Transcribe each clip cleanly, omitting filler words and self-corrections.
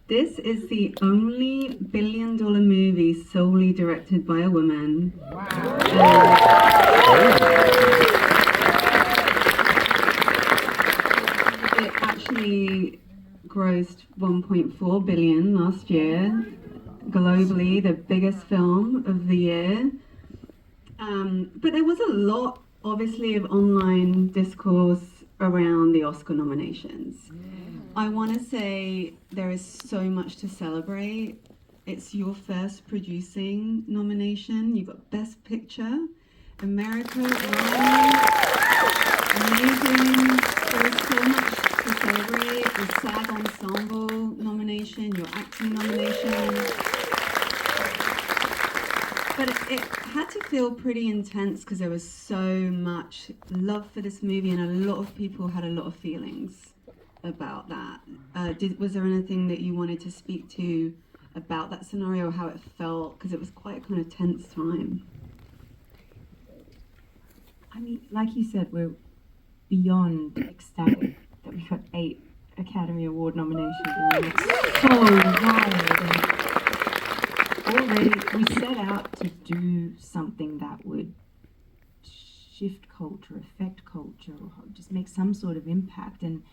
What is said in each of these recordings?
This is the only billion-dollar movie solely directed by a woman. It actually grossed 1.4 billion last year, globally the biggest film of the year. But there was a lot, obviously, of online discourse around the Oscar nominations. I want to say there is so much to celebrate. It's your first producing nomination. You got Best Picture, America, amazing. There is so much to celebrate. The SAG Ensemble nomination, your acting nomination. But it had to feel pretty intense because there was so much love for this movie and a lot of people had a lot of feelings about that. Was there anything that you wanted to speak to about that scenario, how it felt? Because it was quite a kind of tense time. I mean, like you said, we're beyond ecstatic that we got 8 Academy Award nominations. And it's so wild. And already, we set out to do something that would shift culture, affect culture, or just make some sort of impact. And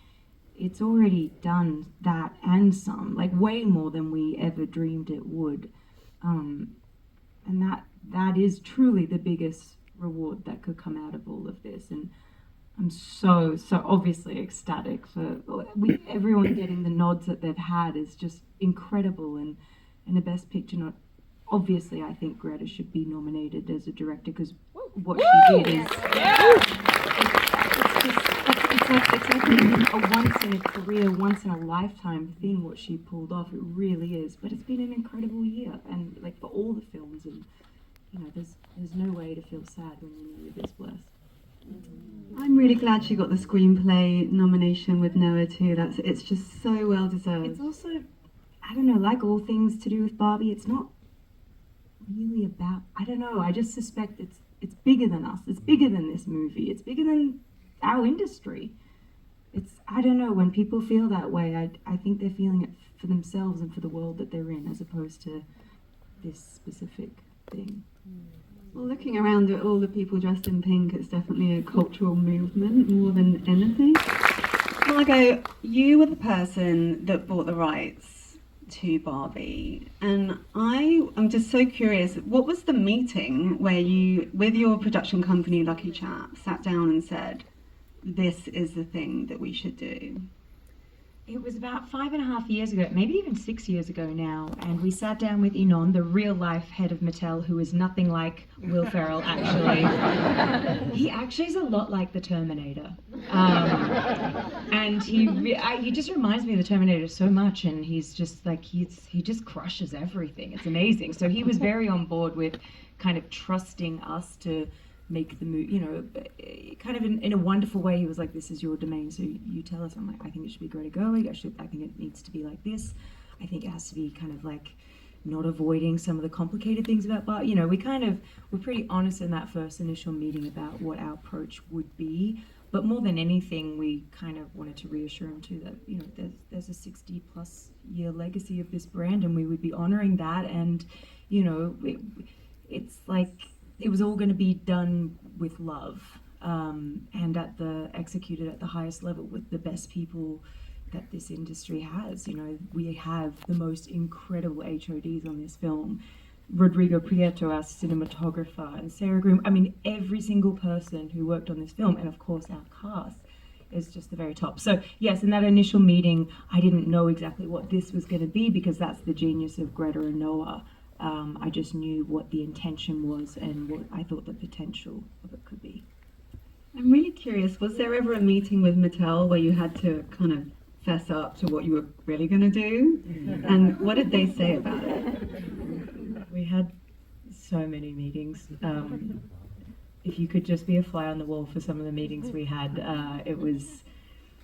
it's already done that and some, like way more than we ever dreamed it would. And that is truly the biggest reward that could come out of all of this. And I'm so obviously ecstatic for everyone getting the nods that they've had is just incredible. And the Best Picture, not obviously, I think Greta should be nominated as a director because what she did is it's like a once in a career, once in a lifetime thing. What she pulled off, it really is. But it's been an incredible year, and like for all the films, and you know, there's no way to feel sad when you know you're this blessed. I'm really glad she got the screenplay nomination with Noah too. It's just so well deserved. It's also, I don't know, like all things to do with Barbie, it's not really about, I don't know, I just suspect it's bigger than us. It's bigger than this movie. It's bigger than our industry. I don't know, when people feel that way, I think they're feeling it for themselves and for the world that they're in, as opposed to this specific thing. Well, looking around at all the people dressed in pink, it's definitely a cultural movement more than anything. Margot, you were the person that bought the rights to Barbie, and I'm just so curious, what was the meeting where you, with your production company Lucky Chap, sat down and said, this is the thing that we should do? It was about 5.5 years ago, maybe even 6 years ago now, and we sat down with Inon, the real-life head of Mattel, who is nothing like Will Ferrell, actually. He actually is a lot like the Terminator. And he just reminds me of the Terminator so much, and he's just like, he just crushes everything. It's amazing. So he was very on board with kind of trusting us to make the movie, you know, kind of in a wonderful way. He was like, this is your domain, so you tell us. I'm like, I think it should be Greta Gerwig. I think it needs to be like this. I think it has to be kind of like not avoiding some of the complicated things about Barbie. You know, we're pretty honest in that first initial meeting about what our approach would be. But more than anything, we kind of wanted to reassure him too that, you know, there's a 60+ year legacy of this brand, and we would be honoring that. And, you know, it's like, it was all going to be done with love, and executed at the highest level with the best people that this industry has. You know, we have the most incredible HODs on this film. Rodrigo Prieto, our cinematographer, and Sarah Groom. I mean, every single person who worked on this film, and of course our cast, is just the very top. So yes, in that initial meeting, I didn't know exactly what this was going to be, because that's the genius of Greta and Noah. I just knew what the intention was and what I thought the potential of it could be. I'm really curious, was there ever a meeting with Mattel where you had to kind of fess up to what you were really going to do? And what did they say about it? We had so many meetings. If you could just be a fly on the wall for some of the meetings we had, it was...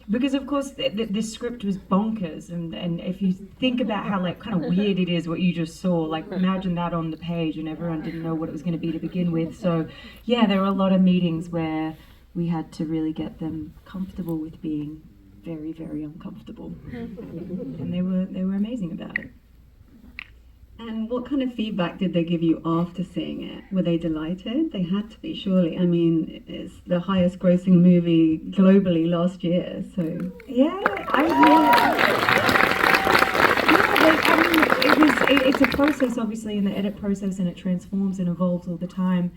Because of course this script was bonkers, and if you think about how like kind of weird it is what you just saw, like imagine that on the page, and everyone didn't know what it was going to be to begin with. So yeah, there were a lot of meetings where we had to really get them comfortable with being very, very uncomfortable. And they were amazing about it. And what kind of feedback did they give you after seeing it? Were they delighted? They had to be, surely. I mean, it's the highest grossing movie globally last year, so... Yeah, it's a process, obviously, in the edit process, and it transforms and evolves all the time.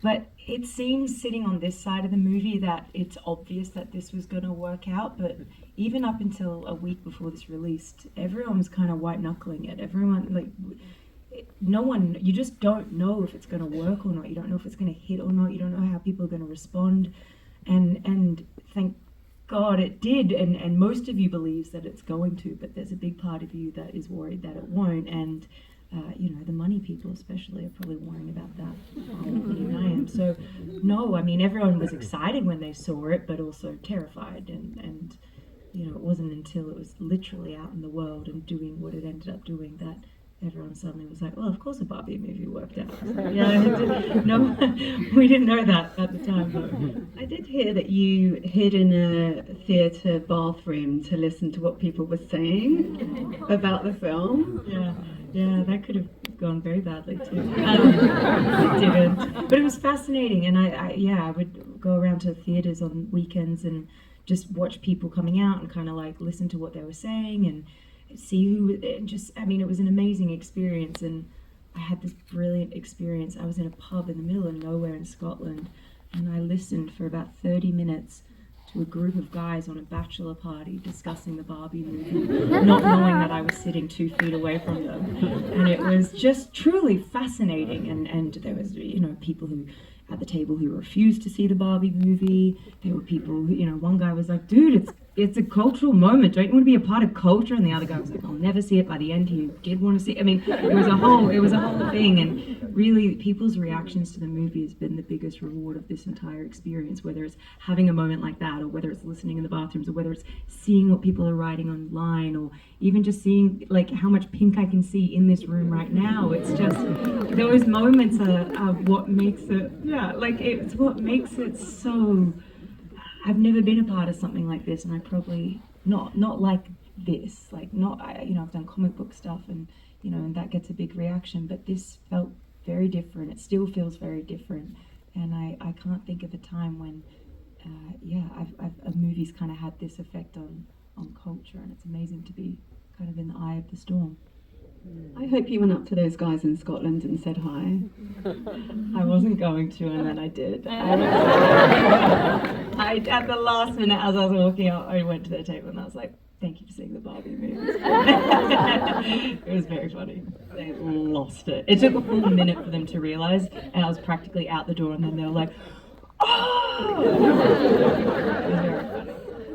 But it seems, sitting on this side of the movie, that it's obvious that this was going to work out. But even up until a week before this released, everyone was kind of white-knuckling it. Everyone, no one, you just don't know if it's going to work or not. You don't know if it's going to hit or not. You don't know how people are going to respond. And thank God it did. And most of you believes that it's going to, but there's a big part of you that is worried that it won't. And the money people especially are probably worrying about that more than I am. So, no, I mean, everyone was excited when they saw it, but also terrified. And it wasn't until it was literally out in the world and doing what it ended up doing that everyone suddenly was like, well, of course a Barbie movie worked out. No, we didn't know that at the time, though. I did hear that you hid in a theatre bathroom to listen to what people were saying about the film. Yeah, that could have gone very badly too. It didn't, but it was fascinating, and I would go around to theatres on weekends and just watch people coming out and kind of listen to what they were saying and see who. It was an amazing experience, and I had this brilliant experience. I was in a pub in the middle of nowhere in Scotland, and I listened for about 30 minutes to a group of guys on a bachelor party discussing the Barbie movie, not knowing that I was sitting 2 feet away from them. And it was just truly fascinating. And there was, people who at the table who refused to see the Barbie movie. There were people who, one guy was like, dude, it's a cultural moment. Don't you want to be a part of culture? And the other guy was like, I'll never see it. By the end, he did want to see it. I mean, it was a whole thing. And really, people's reactions to the movie has been the biggest reward of this entire experience, whether it's having a moment like that, or whether it's listening in the bathrooms, or whether it's seeing what people are writing online, or even just seeing how much pink I can see in this room right now. It's just, those moments are what makes it, it's what makes it so. I've never been a part of something like this, and I probably not like this. I've done comic book stuff, and and that gets a big reaction. But this felt very different. It still feels very different, and I can't think of a time when, a movie's kind of had this effect on culture, and it's amazing to be kind of in the eye of the storm. I hope you went up to those guys in Scotland and said hi. I wasn't going to, and then I did. At the last minute, as I was walking out, I went to their table and I was like, thank you for seeing the Barbie movie. It was very funny. They lost it. It took a full minute for them to realize, and I was practically out the door, and then they were like, oh! It was very